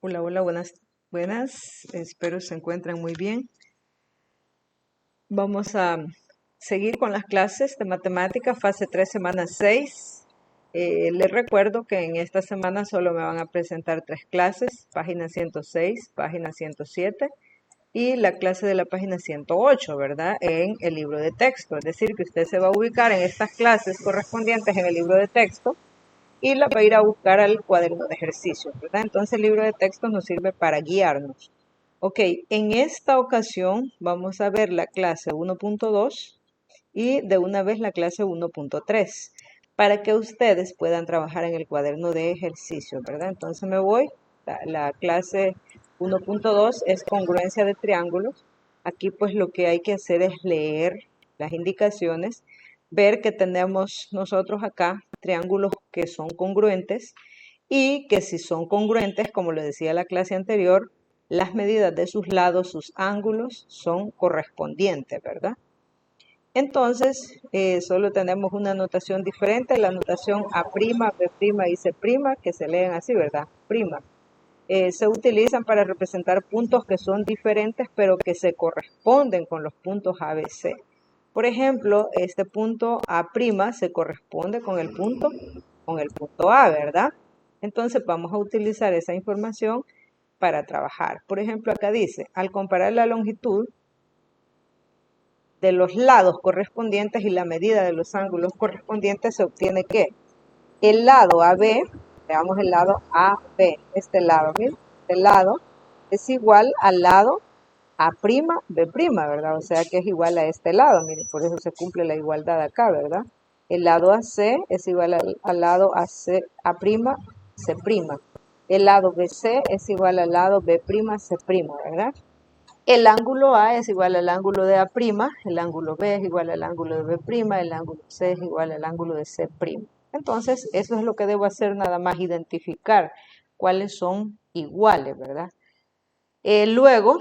Hola, hola, buenas. Espero se encuentren muy bien. Vamos a seguir con las clases de matemática, fase 3, semana 6. Les recuerdo que en esta semana solo me van a presentar 3 clases, página 106, página 107 y la clase de la página 108, ¿verdad? En el libro de texto. Es decir, que usted se va a ubicar en estas clases correspondientes en el libro de texto y la va a ir a buscar al cuaderno de ejercicios, ¿verdad? Entonces el libro de textos nos sirve para guiarnos. Ok, en esta ocasión vamos a ver la clase 1.2 y de una vez la clase 1.3 para que ustedes puedan trabajar en el cuaderno de ejercicios, ¿verdad? Entonces me voy, la clase 1.2 es congruencia de triángulos. Aquí pues lo que hay que hacer es leer las indicaciones, ver que tenemos nosotros acá triángulos que son congruentes y que si son congruentes, como le decía la clase anterior, las medidas de sus lados, sus ángulos son correspondientes, ¿verdad? Entonces, solo tenemos una notación diferente, la notación A', B' y C', que se leen así, ¿verdad? Prima. Se utilizan para representar puntos que son diferentes, pero que se corresponden con los puntos A, B, C. Por ejemplo, este punto A' se corresponde con el punto A, ¿verdad? Entonces vamos a utilizar esa información para trabajar. Por ejemplo, acá dice, al comparar la longitud de los lados correspondientes y la medida de los ángulos correspondientes, se obtiene que el lado AB, veamos el lado AB, este lado, miren, este lado es igual al lado A', B', ¿verdad? O sea que es igual a este lado, miren, por eso se cumple la igualdad acá, ¿verdad? El lado AC es igual al lado AC, A', C'. El lado BC es igual al lado B', C', ¿verdad? El ángulo A es igual al ángulo de A', el ángulo B es igual al ángulo de B', el ángulo C es igual al ángulo de C'. Entonces, eso es lo que debo hacer, nada más identificar cuáles son iguales, ¿verdad? Luego,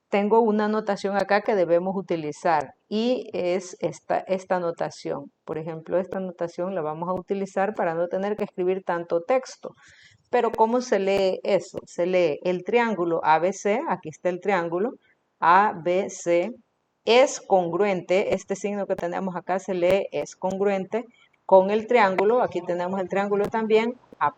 tengo una notación acá que debemos utilizar y es esta notación. Por ejemplo, esta notación la vamos a utilizar para no tener que escribir tanto texto. Pero ¿cómo se lee eso? Se lee el triángulo ABC, aquí está el triángulo, ABC, es congruente, este signo que tenemos acá se lee es congruente con el triángulo, aquí tenemos el triángulo también, A',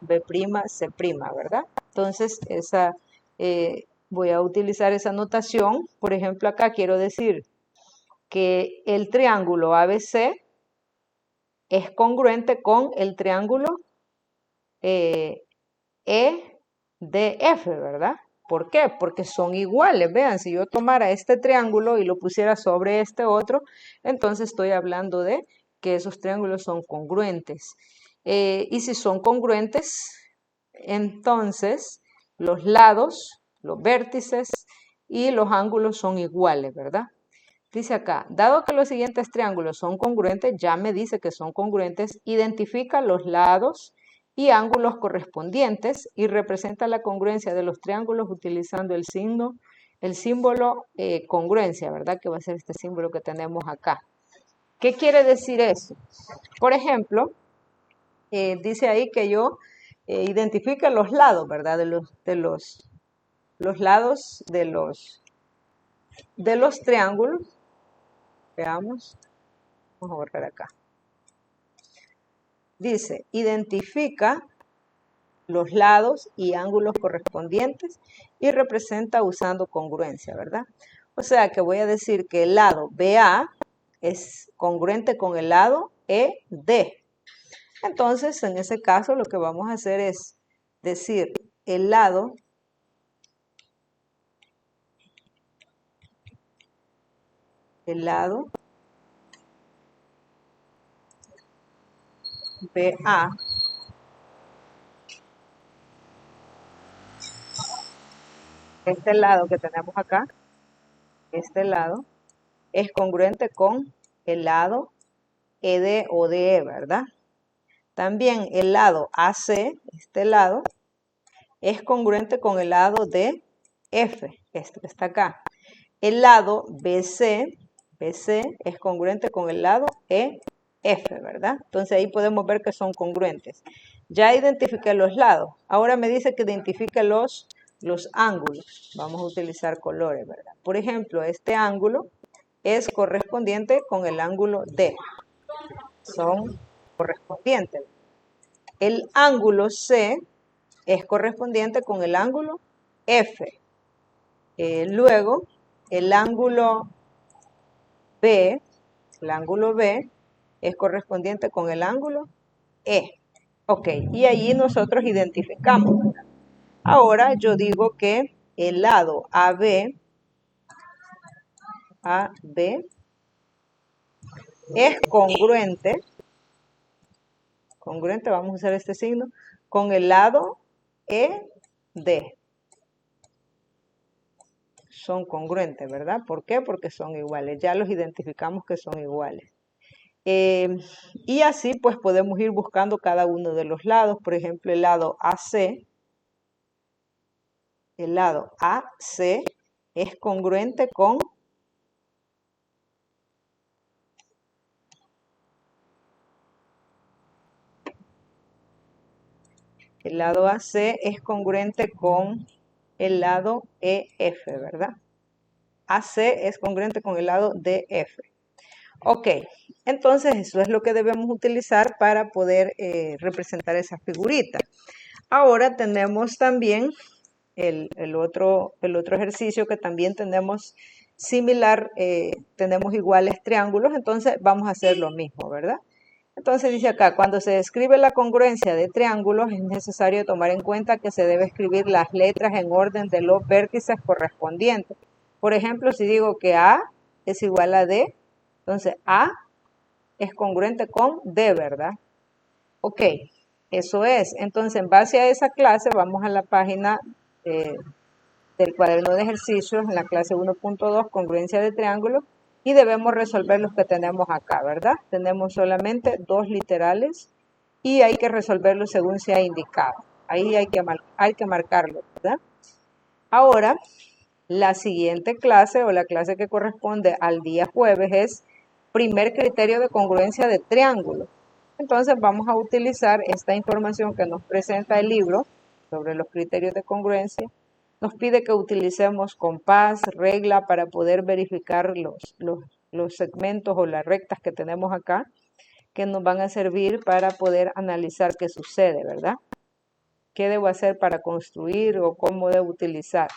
B', C', ¿verdad? Entonces, voy a utilizar esa notación. Por ejemplo, acá quiero decir que el triángulo ABC es congruente con el triángulo EDF, ¿verdad? ¿Por qué? Porque son iguales. Vean, si yo tomara este triángulo y lo pusiera sobre este otro, entonces estoy hablando de que esos triángulos son congruentes. Y si son congruentes, entonces los lados, los vértices y los ángulos son iguales, ¿verdad? Dice acá, dado que los siguientes triángulos son congruentes, ya me dice que son congruentes, identifica los lados y ángulos correspondientes y representa la congruencia de los triángulos utilizando el símbolo congruencia, ¿verdad? Que va a ser este símbolo que tenemos acá. ¿Qué quiere decir eso? Por ejemplo, dice ahí que yo identifique los lados, ¿verdad? Los lados de los triángulos. Veamos. Vamos a borrar acá. Dice, identifica los lados y ángulos correspondientes y representa usando congruencia, ¿verdad? O sea que voy a decir que el lado BA es congruente con el lado ED. Entonces, en ese caso, lo que vamos a hacer es decir el lado BA este lado que tenemos acá, este lado, es congruente con el lado ED o DE, ¿verdad? También el lado AC, este lado, es congruente con el lado de F, este que está acá. El lado BC es congruente con el lado EF, ¿verdad? Entonces ahí podemos ver que son congruentes. Ya identifiqué los lados. Ahora me dice que identifique los ángulos. Vamos a utilizar colores, ¿verdad? Por ejemplo, este ángulo es correspondiente con el ángulo D. Son correspondientes. El ángulo C es correspondiente con el ángulo F. Luego, el ángulo B es correspondiente con el ángulo E. Ok, y allí nosotros identificamos, ¿verdad? Ahora yo digo que el lado AB es congruente, vamos a usar este signo, con el lado ED. Son congruentes, ¿verdad? ¿Por qué? Porque son iguales. Ya los identificamos que son iguales. Y así pues podemos ir buscando cada uno de los lados. Por ejemplo, el lado AC es congruente con el lado AC es congruente con el lado EF, ¿verdad? AC es congruente con el lado DF. Ok, entonces eso es lo que debemos utilizar para poder representar esa figurita. Ahora tenemos también el otro ejercicio que también tenemos similar, tenemos iguales triángulos, entonces vamos a hacer lo mismo, ¿verdad? Entonces dice acá, cuando se describe la congruencia de triángulos es necesario tomar en cuenta que se debe escribir las letras en orden de los vértices correspondientes. Por ejemplo, si digo que A es igual a D, entonces A es congruente con D, ¿verdad? Ok, eso es. Entonces, en base a esa clase, vamos a la página del cuaderno de ejercicios, en la clase 1.2, congruencia de triángulos, y debemos resolver los que tenemos acá, ¿verdad? Tenemos solamente dos literales y hay que resolverlos según se ha indicado. Ahí hay que marcarlo, ¿verdad? Ahora, la siguiente clase o la clase que corresponde al día jueves es primer criterio de congruencia de triángulo. Entonces vamos a utilizar esta información que nos presenta el libro sobre los criterios de congruencia. Nos pide que utilicemos compás, regla para poder verificar los segmentos o las rectas que tenemos acá, que nos van a servir para poder analizar qué sucede, ¿verdad? ¿Qué debo hacer para construir o cómo debo utilizar?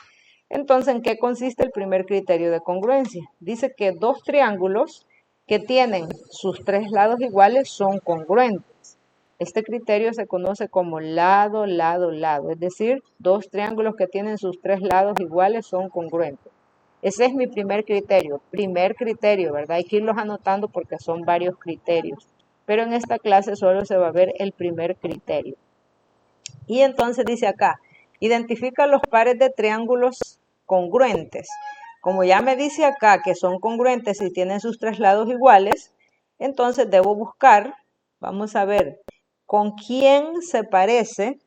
Entonces, ¿en qué consiste el primer criterio de congruencia? Dice que dos triángulos que tienen sus tres lados iguales son congruentes. Este criterio se conoce como lado, lado, lado, es decir, dos triángulos que tienen sus tres lados iguales son congruentes. Ese es mi primer criterio, ¿verdad? Hay que irlos anotando porque son varios criterios, pero en esta clase solo se va a ver el primer criterio. Y entonces dice acá, identifica los pares de triángulos congruentes. Como ya me dice acá que son congruentes y tienen sus tres lados iguales, entonces debo buscar, vamos a ver, ¿con quién se parece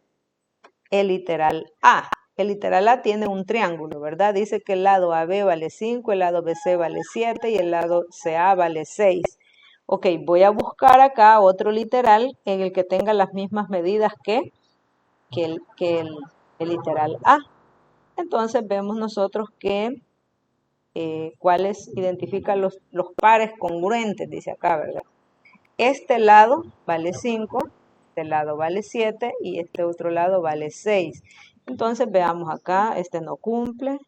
el literal A? El literal A tiene un triángulo, ¿verdad? Dice que el lado AB vale 5, el lado BC vale 7 y el lado CA vale 6. Ok, voy a buscar acá otro literal en el que tenga las mismas medidas que el literal A. Entonces vemos nosotros que cuáles identifican los pares congruentes, dice acá, ¿verdad? Este lado vale 5, este lado vale 7 y este otro lado vale 6. Entonces veamos acá, este no cumple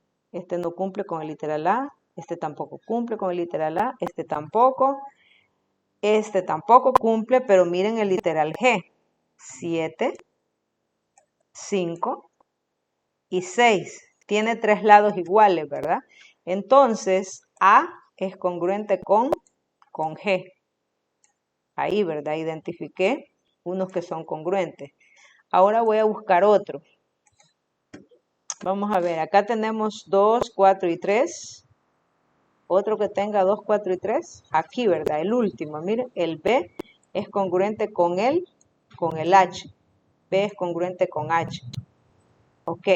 con el literal A, este tampoco cumple con el literal A, este tampoco cumple, pero miren el literal G, 7, 5 y 6. Tiene tres lados iguales, ¿verdad? Entonces, A es congruente con G. Ahí, ¿verdad? Identifiqué unos que son congruentes. Ahora voy a buscar otro. Vamos a ver, acá tenemos 2, 4 y 3. Otro que tenga 2, 4 y 3. Aquí, ¿verdad? El último, miren, el B es congruente con el H. B es congruente con H. Ok.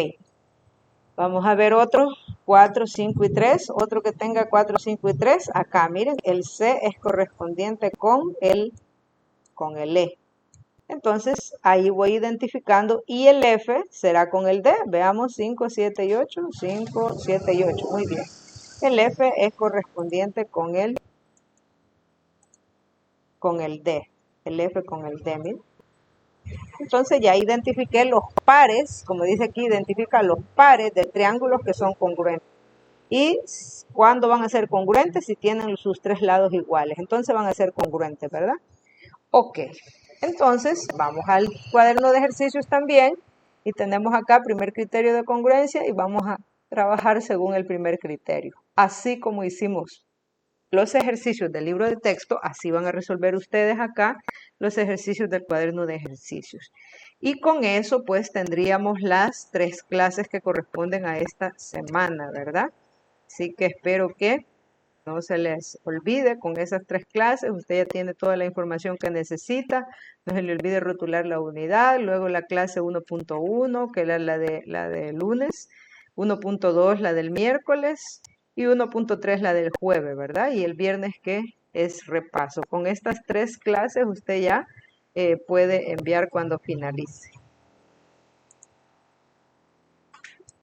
Vamos a ver otro, 4, 5 y 3. Otro que tenga 4, 5 y 3. Acá, miren, el C es correspondiente con el E. Entonces, ahí voy identificando y el F será con el D. Veamos 5, 7 y 8. 5, 7 y 8. Muy bien. El F es correspondiente con el D. El F con el D, miren. Entonces ya identifiqué los pares, como dice aquí, identifica los pares de triángulos que son congruentes. ¿Y cuándo van a ser congruentes? Si tienen sus tres lados iguales. Entonces van a ser congruentes, ¿verdad? Ok. Entonces vamos al cuaderno de ejercicios también. Y tenemos acá primer criterio de congruencia y vamos a trabajar según el primer criterio. Así como hicimos los ejercicios del libro de texto, así van a resolver ustedes acá los ejercicios del cuaderno de ejercicios. Y con eso pues tendríamos las 3 clases que corresponden a esta semana, ¿verdad? Así que espero que no se les olvide con esas 3 clases. Usted ya tiene toda la información que necesita. No se le olvide rotular la unidad. Luego la clase 1.1, que era la de lunes. 1.2, la del miércoles. Y 1.3, la del jueves, ¿verdad? Y el viernes, que es repaso. Con estas 3 clases usted ya puede enviar cuando finalice.